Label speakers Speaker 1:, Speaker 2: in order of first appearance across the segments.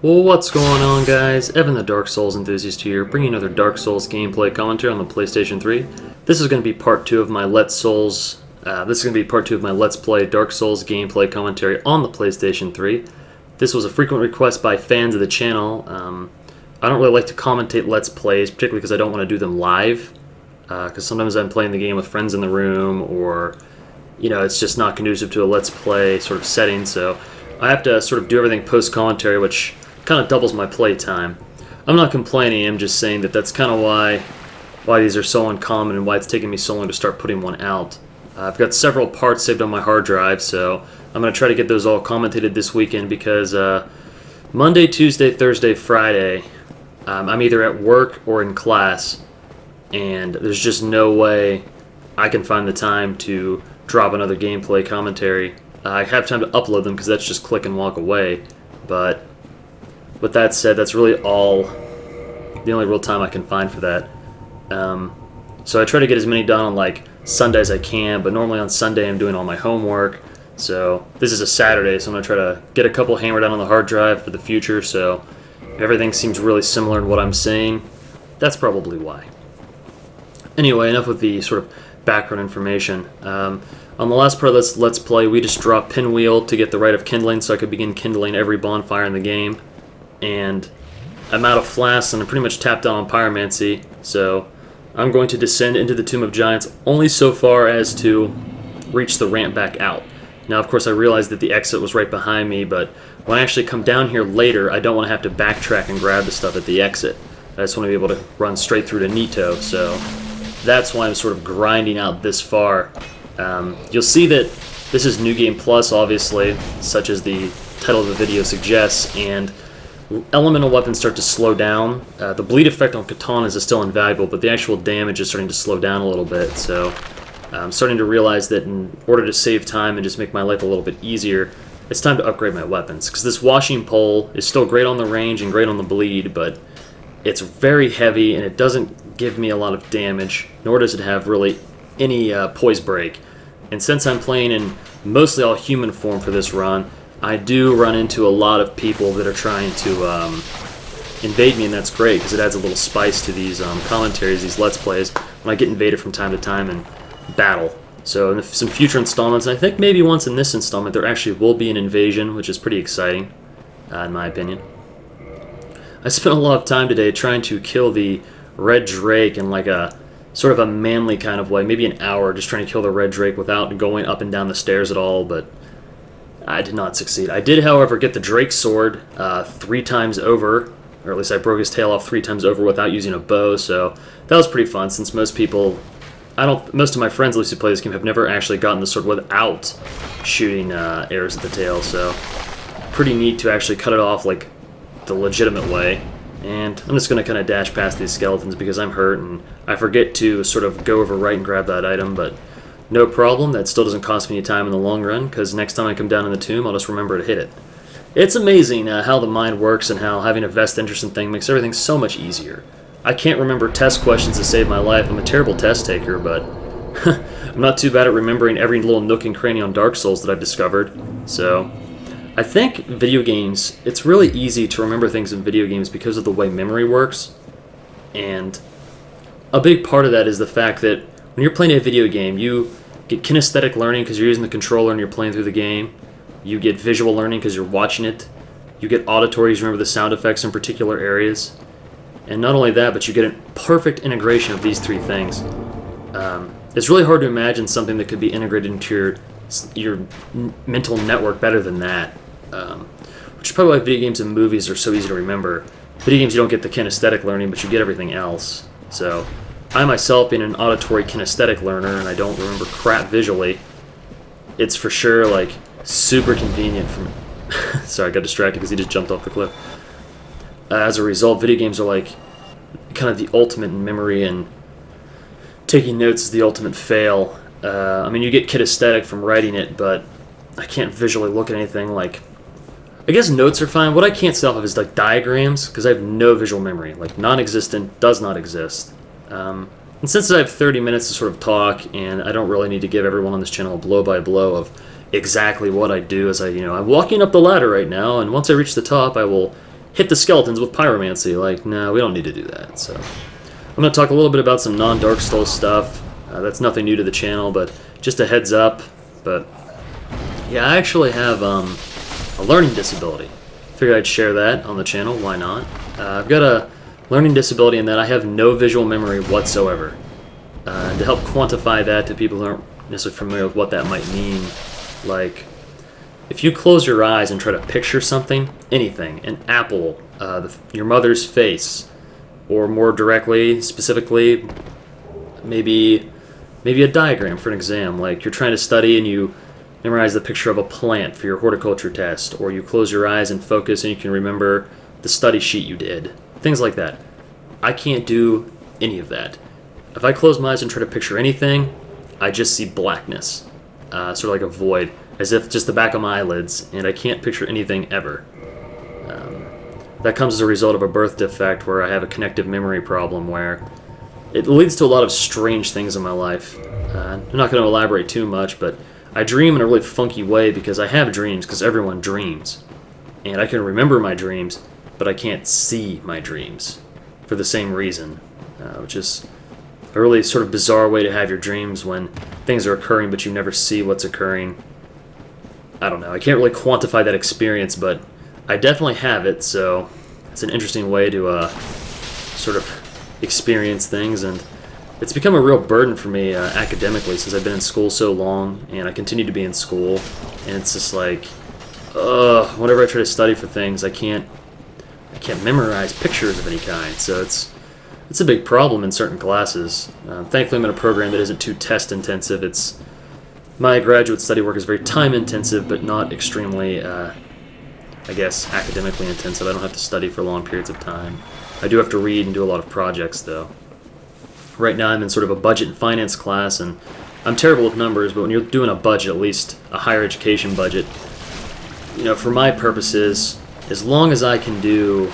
Speaker 1: Well, what's going on, guys? Evan the Dark Souls enthusiast here, bringing another Dark Souls gameplay commentary on the PlayStation 3. This is going to be part 2 of my Let's Play Dark Souls gameplay commentary on the PlayStation 3. This was a frequent request by fans of the channel. I don't really like to commentate Let's Plays, particularly because I don't want to do them live. Because sometimes I'm playing the game with friends in the room, or it's just not conducive to a Let's Play sort of setting. So I have to sort of do everything post-commentary, which kind of doubles my play time. I'm not complaining, I'm just saying that that's kind of why these are so uncommon and why it's taking me so long to start putting one out. I've got several parts saved on my hard drive, so I'm going to try to get those all commentated this weekend because Monday, Tuesday, Thursday, Friday, I'm either at work or in class, and there's just no way I can find the time to drop another gameplay commentary. I have time to upload them because that's just click and walk away, but with that said, that's really the only real time I can find for that. So I try to get as many done on like Sunday as I can, but normally on Sunday I'm doing all my homework. So this is a Saturday, so I'm going to try to get a couple hammered out on the hard drive for the future, so if everything seems really similar in what I'm saying, that's probably why. Anyway, enough with the sort of background information. On the last part of this Let's Play, we just dropped Pinwheel to get the Rite of Kindling so I could begin kindling every bonfire in the game. And I'm out of flasks and I'm pretty much tapped out on pyromancy, so I'm going to descend into the Tomb of Giants only so far as to reach the ramp back out. Now, of course, I realized that the exit was right behind me, but when I actually come down here later, I don't want to have to backtrack and grab the stuff at the exit. I just want to be able to run straight through to Nito, so that's why I'm sort of grinding out this far. You'll see that this is New Game Plus, obviously, such as the title of the video suggests, and elemental weapons start to slow down. The bleed effect on katanas is still invaluable, but the actual damage is starting to slow down a little bit, so I'm starting to realize that in order to save time and just make my life a little bit easier, it's time to upgrade my weapons, because this washing pole is still great on the range and great on the bleed, but it's very heavy and it doesn't give me a lot of damage, nor does it have really any poise break. And since I'm playing in mostly all human form for this run, I do run into a lot of people that are trying to invade me, and that's great because it adds a little spice to these commentaries, these Let's Plays, when I get invaded from time to time in battle. So in some future installments, and I think maybe once in this installment, there actually will be an invasion, which is pretty exciting, in my opinion. I spent a lot of time today trying to kill the Red Drake in like a sort of a manly kind of way, maybe an hour, just trying to kill the Red Drake without going up and down the stairs at all, but I did not succeed. I did, however, get the Drake sword 3 times over, or at least I broke his tail off 3 times over without using a bow, so that was pretty fun, since most of my friends at least who play this game have never actually gotten the sword without shooting arrows at the tail, so pretty neat to actually cut it off like the legitimate way. And I'm just going to kind of dash past these skeletons because I'm hurt and I forget to sort of go over right and grab that item, but no problem, that still doesn't cost me any time in the long run, because next time I come down in the tomb, I'll just remember to hit it. It's amazing how the mind works and how having a vested interest in thing makes everything so much easier. I can't remember test questions to save my life. I'm a terrible test taker, but I'm not too bad at remembering every little nook and cranny on Dark Souls that I've discovered. So I think video games, it's really easy to remember things in video games because of the way memory works, and a big part of that is the fact that when you're playing a video game, you get kinesthetic learning because you're using the controller and you're playing through the game. You get visual learning because you're watching it. You get auditory, you remember the sound effects in particular areas. And not only that, but you get a perfect integration of these 3 things. It's really hard to imagine something that could be integrated into your mental network better than that. Which is probably why video games and movies are so easy to remember. Video games, you don't get the kinesthetic learning, but you get everything else. So I myself, being an auditory kinesthetic learner, and I don't remember crap visually, it's for sure like super convenient for me. Sorry, I got distracted because he just jumped off the cliff. As a result, video games are like kind of the ultimate in memory, and taking notes is the ultimate fail. I mean, you get kinesthetic from writing it, but I can't visually look at anything. Like, I guess notes are fine. What I can't stay off of is like diagrams, because I have no visual memory. Like, non-existent, does not exist. And since I have 30 minutes to sort of talk, and I don't really need to give everyone on this channel a blow-by-blow of exactly what I do, as I'm walking up the ladder right now, and once I reach the top, I will hit the skeletons with pyromancy. Like, no, we don't need to do that. So I'm going to talk a little bit about some non-Dark Souls stuff. That's nothing new to the channel, but just a heads up. But yeah, I actually have a learning disability. Figured I'd share that on the channel. Why not? I've got a learning disability in that I have no visual memory whatsoever. And to help quantify that to people who aren't necessarily familiar with what that might mean, like, if you close your eyes and try to picture something, anything, an apple, your mother's face, or more directly, specifically, maybe a diagram for an exam, like you're trying to study and you memorize the picture of a plant for your horticulture test, or you close your eyes and focus and you can remember the study sheet you did, things like that. I can't do any of that. If I close my eyes and try to picture anything, I just see blackness, sort of like a void, as if just the back of my eyelids, and I can't picture anything ever. That comes as a result of a birth defect where I have a connective memory problem where it leads to a lot of strange things in my life. I'm not going to elaborate too much, but I dream in a really funky way because I have dreams, because everyone dreams. And I can remember my dreams, but I can't see my dreams for the same reason, which is a really sort of bizarre way to have your dreams when things are occurring but you never see what's occurring. I don't know. I can't really quantify that experience, but I definitely have it, so it's an interesting way to sort of experience things, and it's become a real burden for me academically since I've been in school so long, and I continue to be in school, and it's just like, whenever I try to study for things, I can't memorize pictures of any kind, so it's a big problem in certain classes. Thankfully, I'm in a program that isn't too test-intensive. My graduate study work is very time-intensive, but not extremely, I guess, academically intensive. I don't have to study for long periods of time. I do have to read and do a lot of projects, though. Right now, I'm in sort of a budget and finance class, and I'm terrible with numbers, but when you're doing a budget, at least a higher education budget, for my purposes, as long as I can do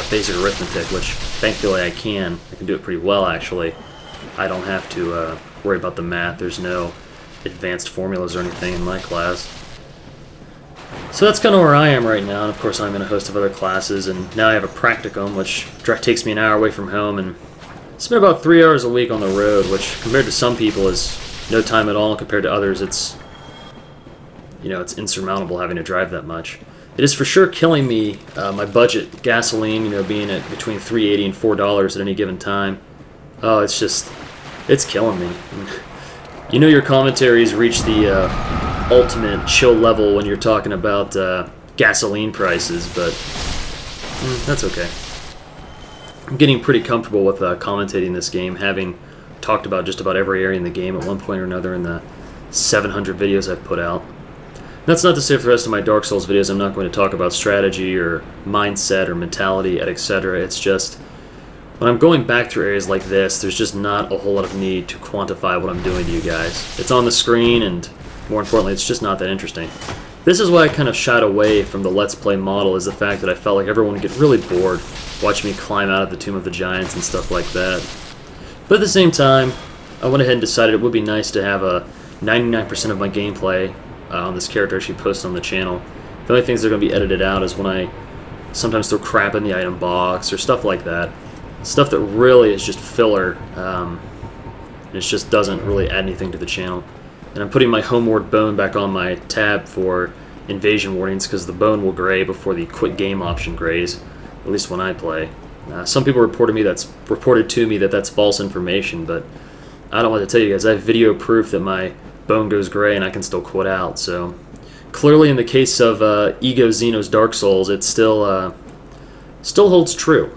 Speaker 1: basic arithmetic, which thankfully I can do it pretty well, actually. I don't have to worry about the math. There's no advanced formulas or anything in my class. So that's kind of where I am right now, and of course I'm in a host of other classes, and now I have a practicum, which takes me an hour away from home, and spend about 3 hours a week on the road, which compared to some people is no time at all, and compared to others it's insurmountable having to drive that much. It is for sure killing me, my budget, gasoline, being at between $3.80 and $4 at any given time. Oh, it's killing me. Your commentaries reach the ultimate chill level when you're talking about gasoline prices, but that's okay. I'm getting pretty comfortable with commentating this game, having talked about just about every area in the game at one point or another in the 700 videos I've put out. That's not to say for the rest of my Dark Souls videos I'm not going to talk about strategy or mindset or mentality, etc. It's just, when I'm going back through areas like this, there's just not a whole lot of need to quantify what I'm doing to you guys. It's on the screen, and more importantly, it's just not that interesting. This is why I kind of shied away from the Let's Play model, is the fact that I felt like everyone would get really bored watching me climb out of the Tomb of the Giants and stuff like that. But at the same time, I went ahead and decided it would be nice to have a 99% of my gameplay on this character actually posted on the channel. The only things that are going to be edited out is when I sometimes throw crap in the item box or stuff like that. Stuff that really is just filler, and it just doesn't really add anything to the channel. And I'm putting my homeward bone back on my tab for invasion warnings because the bone will gray before the quit game option grays, at least when I play. Some people reported to me that that's false information, but I don't want to tell you guys. I have video proof that my bone goes gray and I can still quit out. So clearly, in the case of Ego Xeno's Dark Souls, it still holds true.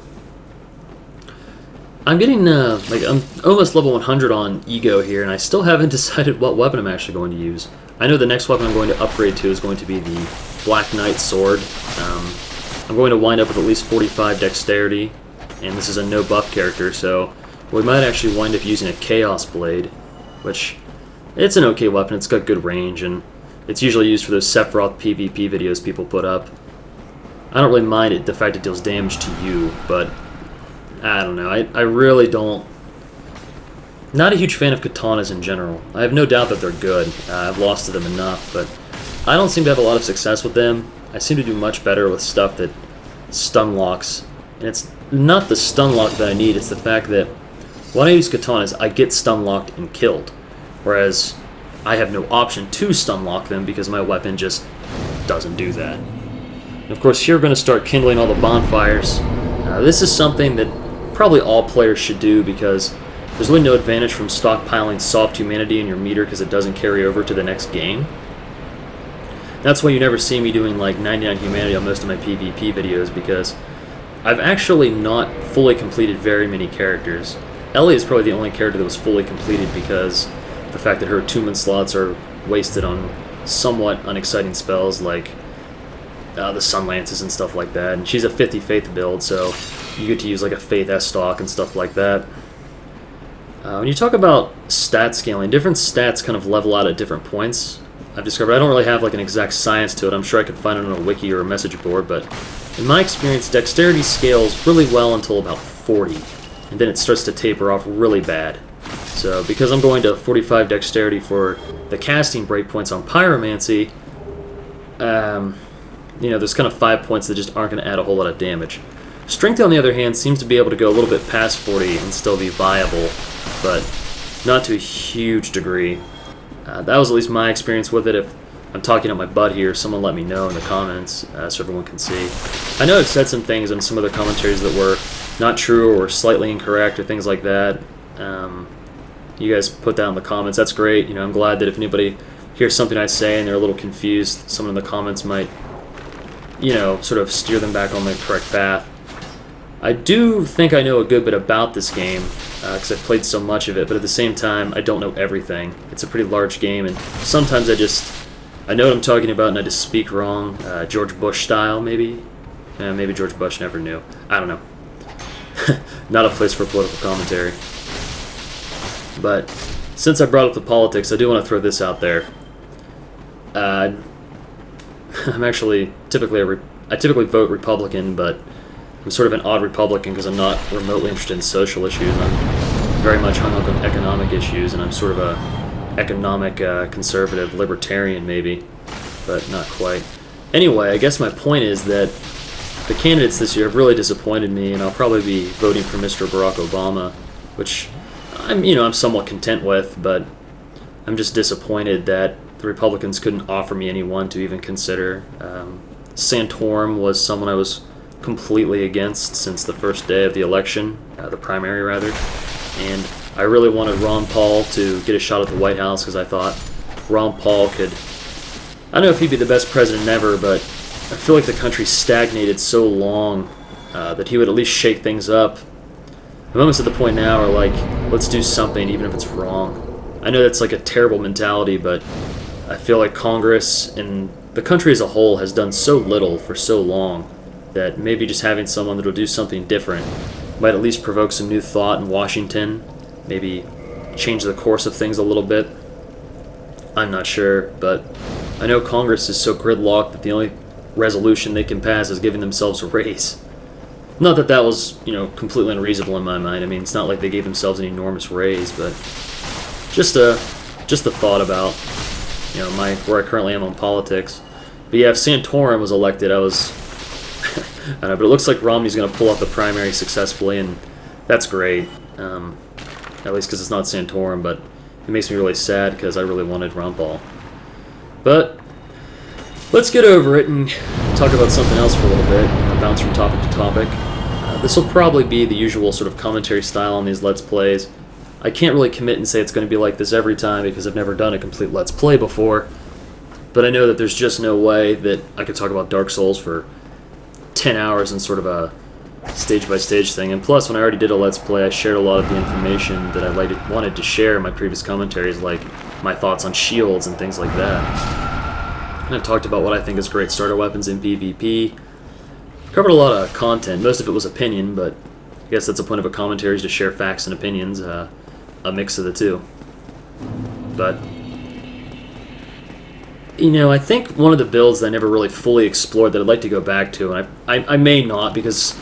Speaker 1: I'm getting I'm almost level 100 on Ego here, and I still haven't decided what weapon I'm actually going to use. I know the next weapon I'm going to upgrade to is going to be the Black Knight Sword. I'm going to wind up with at least 45 dexterity, and this is a no buff character, so we might actually wind up using a Chaos Blade, which it's an okay weapon. It's got good range, and it's usually used for those Sephiroth PvP videos people put up. I don't really mind it, the fact it deals damage to you, but I don't know. I really don't. Not a huge fan of katanas in general. I have no doubt that they're good. I've lost to them enough, but I don't seem to have a lot of success with them. I seem to do much better with stuff that stun locks. And it's not the stun lock that I need, it's the fact that when I use katanas, I get stun locked and killed. Whereas I have no option to stun lock them because my weapon just doesn't do that. And of course, here we're going to start kindling all the bonfires. This is something that probably all players should do because there's really no advantage from stockpiling soft humanity in your meter because it doesn't carry over to the next game. That's why you never see me doing like 99 humanity on most of my PvP videos, because I've actually not fully completed very many characters. Ellie is probably the only character that was fully completed because the fact that her attunement slots are wasted on somewhat unexciting spells like the Sun Lances and stuff like that. And she's a 50 Faith build, so you get to use like a Faith S-Stock and stuff like that. When you talk about stat scaling, different stats kind of level out at different points. I've discovered I don't really have like an exact science to it. I'm sure I could find it on a wiki or a message board, but in my experience, dexterity scales really well until about 40, and then it starts to taper off really bad. So because I'm going to 45 dexterity for the casting breakpoints on pyromancy, you know, there's kind of 5 points that just aren't going to add a whole lot of damage. Strength, on the other hand, seems to be able to go a little bit past 40 and still be viable, but not to a huge degree. That was at least my experience with it. If I'm talking out my butt here, someone let me know in the comments so everyone can see. I know I've said some things in some other commentaries that were not true or slightly incorrect or things like that. You guys put that in the comments. That's great. You know, I'm glad that if anybody hears something I say and they're a little confused, someone in the comments might, you know, sort of steer them back on the correct path. I do think I know a good bit about this game because I've played so much of it, but at the same time, I don't know everything. It's a pretty large game, and sometimes I know what I'm talking about and I just speak wrong. George Bush style, maybe? Maybe George Bush never knew. I don't know. Not a place for political commentary. But since I brought up the politics, I do want to throw this out there. I'm actually I typically vote Republican, but I'm sort of an odd Republican because I'm not remotely interested in social issues. I'm very much hung up on economic issues, and I'm sort of a economic conservative, libertarian maybe, but not quite. Anyway, I guess my point is that the candidates this year have really disappointed me, and I'll probably be voting for Mr. Barack Obama, which I'm somewhat content with, but I'm just disappointed that the Republicans couldn't offer me anyone to even consider. Santorum was someone I was completely against since the first day of the election, the primary rather, and I really wanted Ron Paul to get a shot at the White House because I thought Ron Paul could, I don't know if he'd be the best president ever, but I feel like the country stagnated so long that he would at least shake things up. I'm almost at the point now where, like, let's do something even if it's wrong. I know that's like a terrible mentality, but I feel like Congress and the country as a whole has done so little for so long that maybe just having someone that will do something different might at least provoke some new thought in Washington, maybe change the course of things a little bit. I'm not sure, but I know Congress is so gridlocked that the only resolution they can pass is giving themselves a raise. Not that that was, completely unreasonable in my mind. I mean, it's not like they gave themselves an enormous raise, but just a thought about, where I currently am on politics. But yeah, if Santorum was elected, I was, I don't know, but it looks like Romney's going to pull out the primary successfully, and that's great. At least because it's not Santorum, but it makes me really sad because I really wanted Ron Paul. But let's get over it and talk about something else for a little bit, bounce from topic to topic. This will probably be the usual sort of commentary style on these Let's Plays. I can't really commit and say it's going to be like this every time because I've never done a complete Let's Play before, but I know that there's just no way that I could talk about Dark Souls for 10 hours in sort of a stage-by-stage thing. And plus, when I already did a Let's Play, I shared a lot of the information that I wanted to share in my previous commentaries, like my thoughts on shields and things like that. And I talked about what I think is great starter weapons in PvP. Covered a lot of content. Most of it was opinion, but I guess that's the point of a commentary, is to share facts and opinions, a mix of the two. But I think one of the builds that I never really fully explored that I'd like to go back to, and I may not, because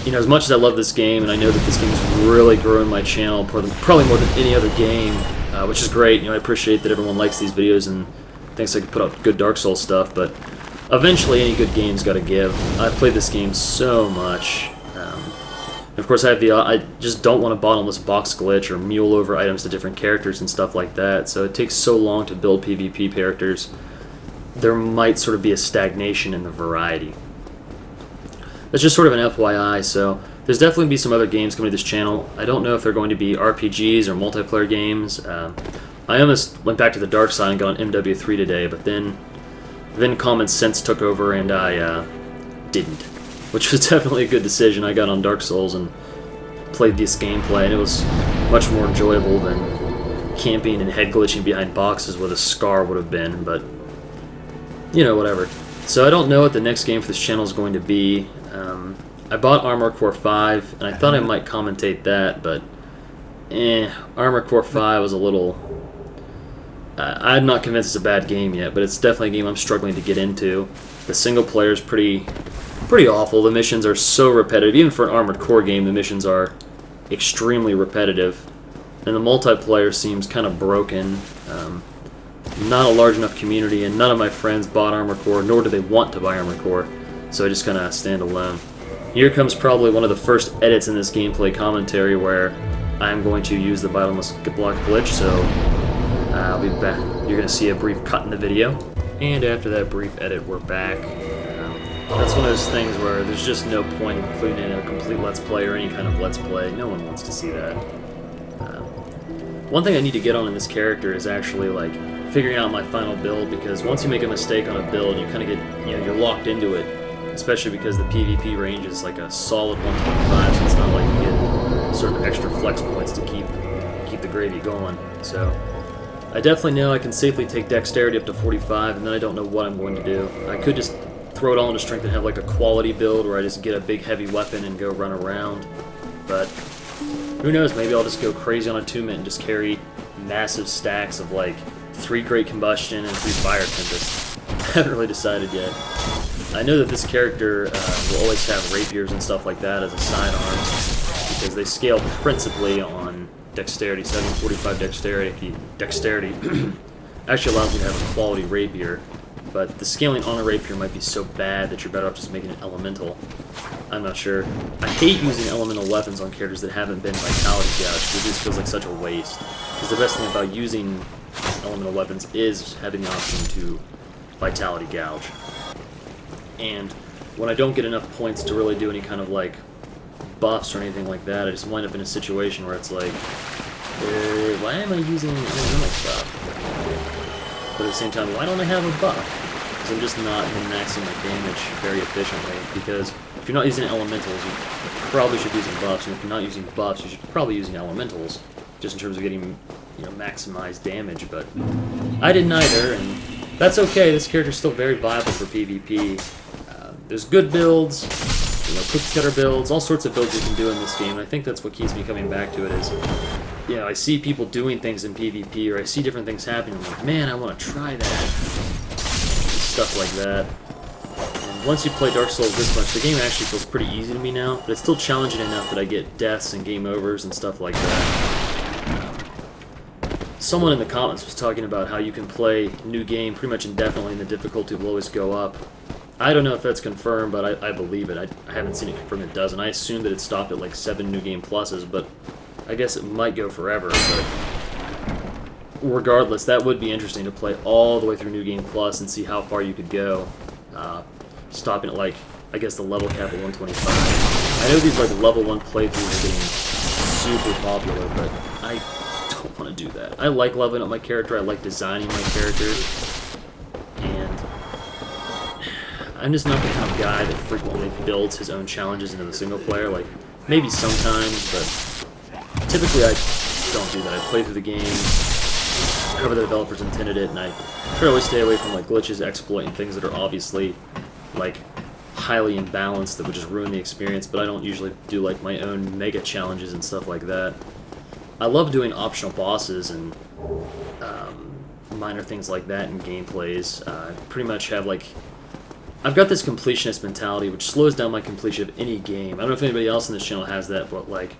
Speaker 1: as much as I love this game, and I know that this game is really growing my channel, probably more than any other game, which is great. I appreciate that everyone likes these videos and thinks I can put out good Dark Souls stuff, but eventually any good game's got to give. I've played this game so much. Of course, I just don't want a bottomless box glitch or mule over items to different characters and stuff like that. So it takes so long to build PvP characters. There might sort of be a stagnation in the variety. That's just sort of an FYI. So there's definitely be some other games coming to this channel. I don't know if they're going to be RPGs or multiplayer games. I almost went back to the dark side and got on MW3 today, but then common sense took over and I didn't. Which was definitely a good decision. I got on Dark Souls and played this gameplay, and it was much more enjoyable than camping and head glitching behind boxes where the scar would have been, but, you know, whatever. So I don't know what the next game for this channel is going to be. I bought Armored Core 5, and I thought I might commentate that, but, Armored Core 5 was a little... I'm not convinced it's a bad game yet, but it's definitely a game I'm struggling to get into. The single player is pretty awful. The missions are so repetitive. Even for an Armored Core game, the missions are extremely repetitive. And the multiplayer seems kind of broken. Not a large enough community, and none of my friends bought Armored Core, nor do they want to buy Armored Core. So I just kind of stand alone. Here comes probably one of the first edits in this gameplay commentary where I'm going to use the bottomless block glitch, so I'll be back. You're going to see a brief cut in the video. And after that brief edit, we're back. That's one of those things where there's just no point in including in a complete Let's Play or any kind of Let's Play. No one wants to see that. One thing I need to get on in this character is actually, like, figuring out my final build, because once you make a mistake on a build, you kind of get, you know, you're locked into it, especially because the PvP range is like a solid 125, so it's not like you get sort of extra flex points to keep the gravy going. So I definitely know I can safely take dexterity up to 45, and then I don't know what I'm going to do. I could just throw it all into strength and have like a quality build where I just get a big heavy weapon and go run around, but who knows, maybe I'll just go crazy on attunement and just carry massive stacks of like 3 Great Combustion and 3 Fire Tempest. I haven't really decided yet. I know that this character will always have rapiers and stuff like that as a sidearm, because they scale principally on dexterity. 745 dexterity actually allows me to have a quality rapier. But the scaling on a rapier might be so bad that you're better off just making it elemental. I'm not sure. I hate using elemental weapons on characters that haven't been vitality gouged. It just feels like such a waste. Because the best thing about using elemental weapons is having the option to vitality gouge. And when I don't get enough points to really do any kind of like buffs or anything like that, I just wind up in a situation where it's like, why am I using elemental stuff? But at the same time, why don't I have a buff? Because I'm just not maxing my damage very efficiently. Because if you're not using elementals, you probably should be using buffs. And if you're not using buffs, you should probably be using elementals, just in terms of getting, you know, maximized damage. But I did neither, and that's okay. This character's still very viable for PvP. There's good builds, you know, cookie cutter builds, all sorts of builds you can do in this game. And I think that's what keeps me coming back to it is, you know, I see people doing things in PvP, or I see different things happening, I'm like, man, I want to try that. Stuff like that. And once you play Dark Souls this much, the game actually feels pretty easy to me now, but it's still challenging enough that I get deaths and game overs and stuff like that. Someone in the comments was talking about how you can play new game pretty much indefinitely and the difficulty will always go up. I don't know if that's confirmed, but I believe it. I haven't seen it confirmed it does, and I assume that it stopped at like 7 New Game Pluses, but I guess it might go forever. But regardless, that would be interesting to play all the way through New Game Plus and see how far you could go, stopping at like, I guess the level cap at 125. I know these like level 1 playthroughs are getting super popular, but I don't want to do that. I like leveling up my character, I like designing my character, and I'm just not the kind of guy that frequently builds his own challenges into the single player. Like, maybe sometimes, but typically I don't do that. I play through the game however the developers intended it, and I try to always stay away from like glitches, exploit, and things that are obviously like highly imbalanced that would just ruin the experience, but I don't usually do like my own mega challenges and stuff like that. I love doing optional bosses and minor things like that in gameplays. I pretty much have like, I've got this completionist mentality which slows down my completion of any game. I don't know if anybody else on this channel has that, but like,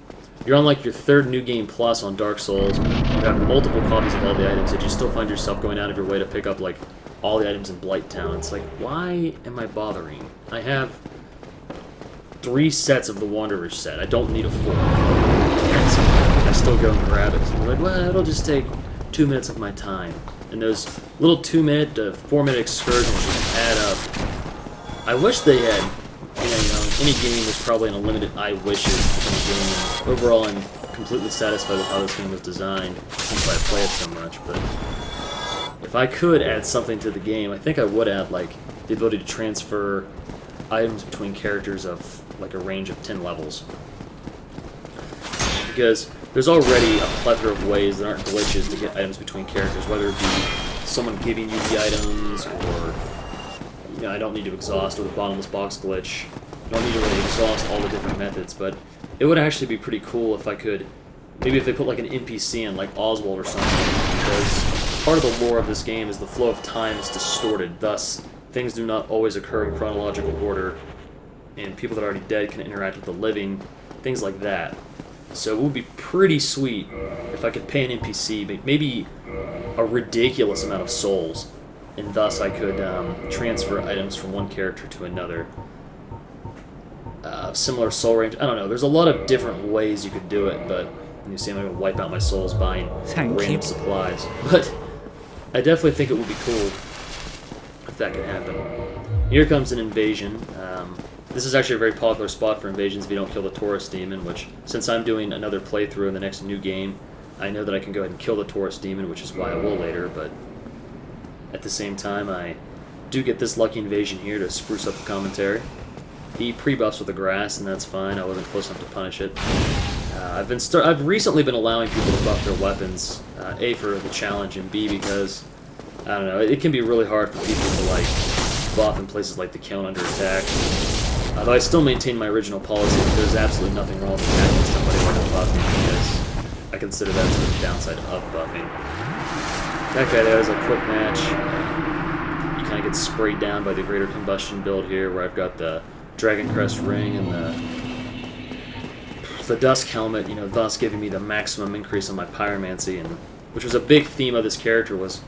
Speaker 1: you're on like your 3rd New Game Plus on Dark Souls, you have multiple copies of all the items, yet you still find yourself going out of your way to pick up like all the items in Blight Town. It's like, why am I bothering? I have 3 sets of the Wanderer's set. I don't need a 4th. I still go and grab it. So I'm like, well, it'll just take 2 minutes of my time. And those little 2-minute to 4-minute excursions just add up. I wish they had, any game was probably an unlimited I wishes in the game. And overall, I'm completely satisfied with how this game was designed since I play it so much. But if I could add something to the game, I think I would add like the ability to transfer items between characters of like a range of 10 levels. Because there's already a plethora of ways that aren't glitches to get items between characters, whether it be someone giving you the items, or I don't need to exhaust, or the bottomless box glitch. I don't need to really exhaust all the different methods, but it would actually be pretty cool if I could, maybe if they put like an NPC in, like Oswald or something, because part of the lore of this game is the flow of time is distorted, thus things do not always occur in chronological order, and people that are already dead can interact with the living, things like that. So it would be pretty sweet if I could pay an NPC, maybe a ridiculous amount of souls, and thus I could transfer items from one character to another. Similar soul range, I don't know, there's a lot of different ways you could do it, but you see I'm going to wipe out my souls buying random supplies. But I definitely think it would be cool if that could happen. Here comes an invasion. This is actually a very popular spot for invasions if you don't kill the Taurus Demon, which, since I'm doing another playthrough in the next new game, I know that I can go ahead and kill the Taurus Demon, which is why I will later, but at the same time, I do get this lucky invasion here to spruce up the commentary. He pre-buffs with the grass, and that's fine. I wasn't close enough to punish it. I've recently been allowing people to buff their weapons, A, for the challenge, and B, because, I don't know, it can be really hard for people to, like, buff in places like the Count under attack. Though I still maintain my original policy that there's absolutely nothing wrong with attacking somebody while they're buffing, because I consider that sort of the downside of buffing. That guy there is a quick match. You kind of get sprayed down by the Greater Combustion build here, where I've got the Dragon Crest ring and the Dusk Helmet, thus giving me the maximum increase on my Pyromancy, and which was a big theme of this character was,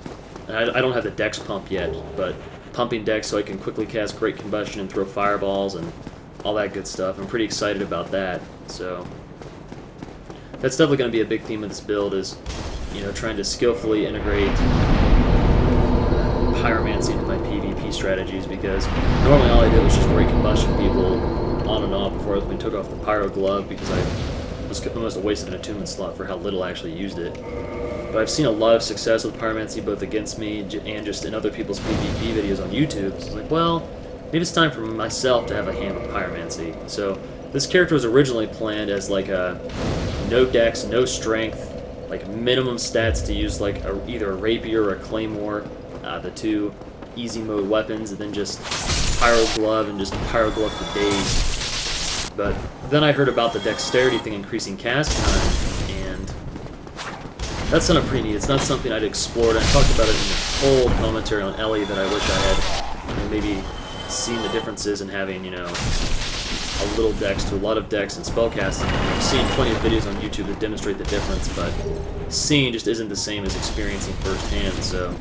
Speaker 1: I don't have the Dex pump yet, but pumping Dex so I can quickly cast Great Combustion and throw fireballs and all that good stuff. I'm pretty excited about that, so that's definitely going to be a big theme of this build is, trying to skillfully integrate Pyromancy into my PvP strategies, because normally all I did was just Great Combustion people on and off before I took off the Pyro Glove, because I was almost wasted an attunement slot for how little I actually used it. But I've seen a lot of success with Pyromancy both against me and just in other people's PvP videos on YouTube. So it's like, well, maybe it's time for myself to have a hand with Pyromancy. So this character was originally planned as like a no dex, no strength, like minimum stats to use like either a rapier or a claymore, the 2 easy mode weapons, and then just Pyro Glove and just Pyro Glove for days. But then I heard about the dexterity thing increasing cast time, and that sounded pretty neat. It's not something I'd explored. I talked about it in the whole commentary on Ellie that I wish I had maybe seen the differences in having, a little dex to a lot of dex and spellcasting. I've seen plenty of videos on YouTube that demonstrate the difference, but seeing just isn't the same as experiencing firsthand, so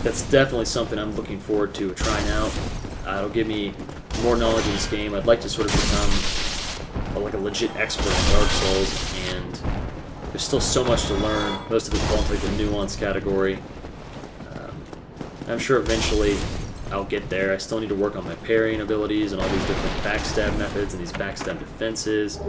Speaker 1: that's definitely something I'm looking forward to trying out. It'll give me more knowledge in this game. I'd like to sort of become like a legit expert in Dark Souls, and there's still so much to learn. Most of it falls into like the nuance category. I'm sure eventually I'll get there. I still need to work on my parrying abilities and all these different backstab methods and these backstab defenses,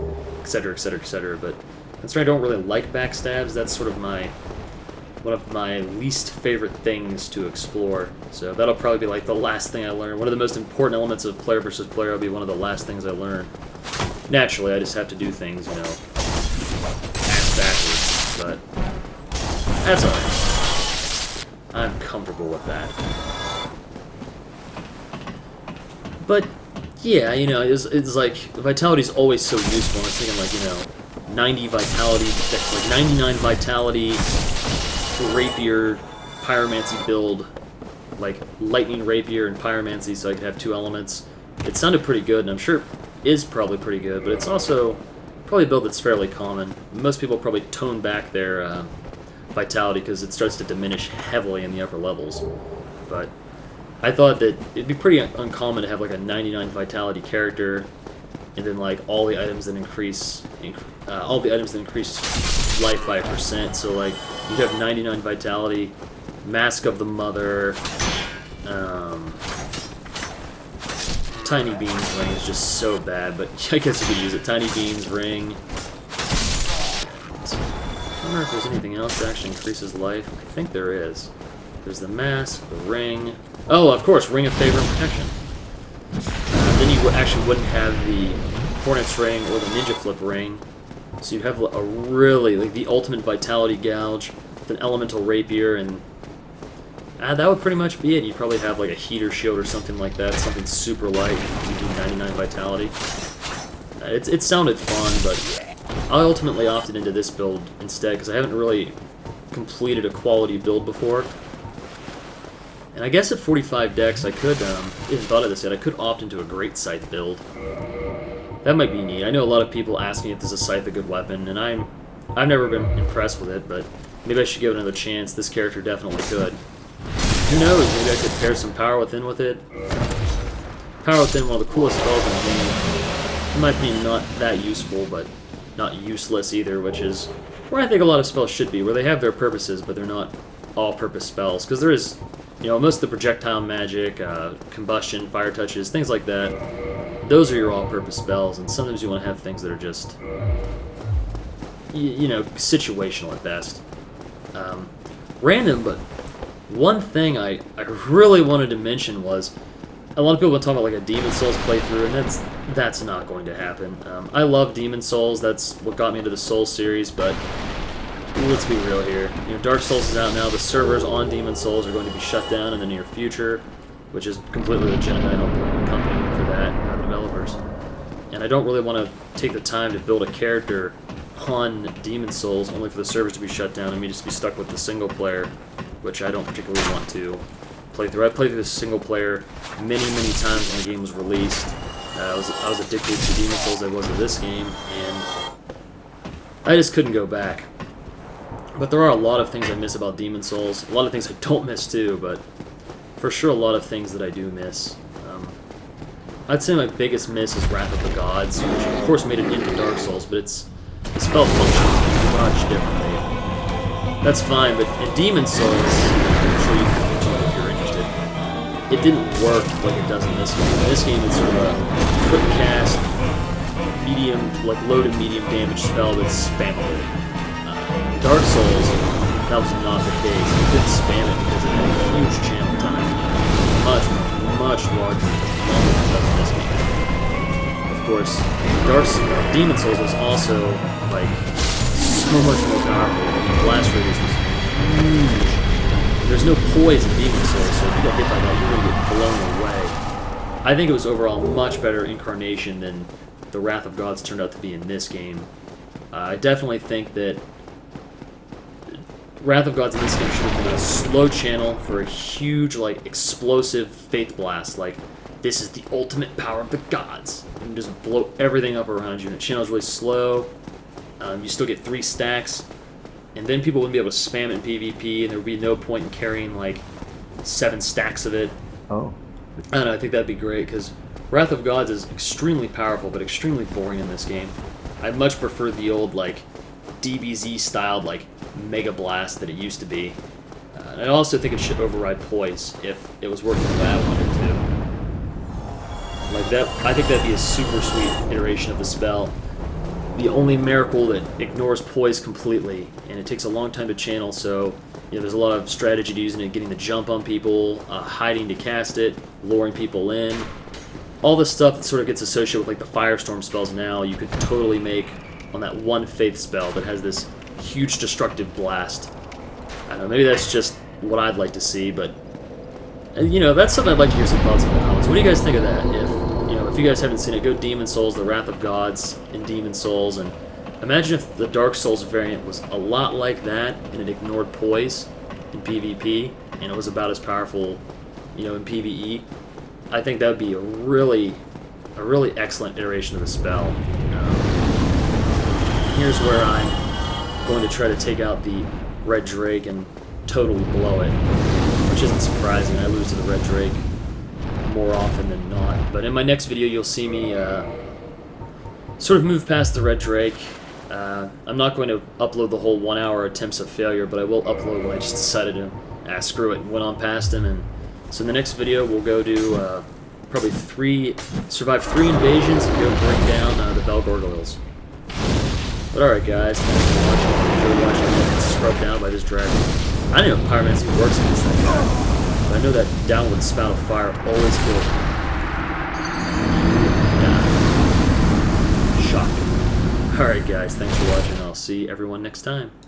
Speaker 1: etc., etc., etc. But that's why I don't really like backstabs. That's sort of one of my least favorite things to explore. So that'll probably be like the last thing I learn. One of the most important elements of player versus player will be one of the last things I learn. Naturally, I just have to do things, ass backwards, but that's alright. I'm comfortable with that. But yeah, it's like vitality's always so useful. I was thinking like, 90 vitality, like 99 vitality, rapier, pyromancy build, like lightning rapier and pyromancy, so I could have 2 elements. It sounded pretty good, and I'm sure it is probably pretty good, but it's also probably a build that's fairly common. Most people probably tone back their vitality because it starts to diminish heavily in the upper levels. But I thought that it'd be pretty uncommon to have like a 99 vitality character, and then like all the items that increase life by 1%. So like you have 99 vitality, Mask of the Mother, Tiny Beans ring is just so bad, but I guess you could use it. Tiny Beans ring. I wonder if there's anything else that actually increases life. I think there is. There's the mask, the ring. Oh, of course, Ring of Favor and Protection. Then you actually wouldn't have the Hornet's ring or the Ninja Flip ring. So you'd have a really, like the ultimate Vitality Gouge, with an Elemental Rapier, and that would pretty much be it. You'd probably have like a Heater Shield or something like that, something super light, because you do 99 Vitality. It sounded fun, but I ultimately opted into this build instead, because I haven't really completed a quality build before. And I guess at 45 decks, I could, even thought of this yet, I could opt into a Great Scythe build. That might be neat. I know a lot of people ask me if this is Scythe a good weapon, and I've never been impressed with it, but maybe I should give it another chance. This character definitely could. Who knows, maybe I could pair some Power Within with it. Power Within, one of the coolest spells in the game. In my opinion, not that useful, but not useless either, which is where I think a lot of spells should be, where they have their purposes, but they're not all-purpose spells. Because there is, you know, most of the projectile magic, combustion, fire touches, things like that, those are your all-purpose spells, and sometimes you want to have things that are just, you know, situational at best. Random, but one thing I really wanted to mention was, a lot of people have been talking about like a Demon Souls playthrough, and that's not going to happen. I love Demon Souls, that's what got me into the Souls series, but let's be real here. You know, Dark Souls is out now, the servers on Demon Souls are going to be shut down in the near future, which is completely legitimate. I don't blame the company for that, or the developers. And I don't really want to take the time to build a character on Demon Souls only for the servers to be shut down and me just be stuck with the single player, which I don't particularly want to play through. I played through the single player many times when the game was released. I was addicted to Demon Souls as I was to this game, and I just couldn't go back. But there are a lot of things I miss about Demon Souls. A lot of things I don't miss too, but for sure a lot of things that I do miss. I'd say my biggest miss is Wrath of the Gods, which of course made it into Dark Souls, but the spell functions much differently. That's fine, but in Demon Souls, I'm sure you can mention it if you're interested, it didn't work like it does in this game. In this game, it's sort of a quick cast, medium, like low to medium damage spell that's spammable. Dark Souls, that was not the case. You couldn't spam it because it had a huge channel time. Much larger than this game. Of course, Demon Souls was also, like, so much more powerful. The blast radius was huge. There's no poise in Demon Souls, so if you get hit by that, you're going to get blown away. I think it was overall a much better incarnation than the Wrath of Gods turned out to be in this game. I definitely think that Wrath of Gods in this game should have been a slow channel for a huge, like, explosive Faith Blast. Like, this is the ultimate power of the gods. And just blow everything up around you. And the channel's really slow. You still get 3 stacks. And then people wouldn't be able to spam it in PvP, and there would be no point in carrying, like, 7 stacks of it.
Speaker 2: Oh.
Speaker 1: I don't know, I think that'd be great, because Wrath of Gods is extremely powerful, but extremely boring in this game. I'd much prefer the old, like, DBZ-styled, like, Mega Blast that it used to be. And I also think it should override Poise if it was working the way I wanted to. Like that, I think that'd be a super sweet iteration of the spell. The only miracle that ignores Poise completely, and it takes a long time to channel, so you know there's a lot of strategy to using it, getting the jump on people, hiding to cast it, luring people in. All this stuff that sort of gets associated with like the Firestorm spells now, you could totally make on that one Faith spell that has this huge destructive blast. I don't know, maybe that's just what I'd like to see, but you know, that's something I'd like to hear some thoughts in the comments. What do you guys think of that? If you guys haven't seen it, go Demon Souls, the Wrath of Gods in Demon Souls, and imagine if the Dark Souls variant was a lot like that, and it ignored Poise in PvP, and it was about as powerful, you know, in PvE. I think that would be a really excellent iteration of the spell. Here's where I'm going to try to take out the Red Drake and totally blow it, which isn't surprising. I lose to the Red Drake more often than not. But in my next video, you'll see me sort of move past the Red Drake. I'm not going to upload the whole 1 hour attempts of failure, but I will upload when I just decided to screw it and went on past him. And so in the next video, we'll go do probably survive 3 invasions and go bring down the Belfry Gargoyles. But alright guys, thanks for watching. Enjoy watching me get scrubbed down by this dragon. I don't know if pyromancy works against that guy, but I know that downward spout of fire always kills me. Shocking. Alright guys, thanks for watching. I'll see everyone next time.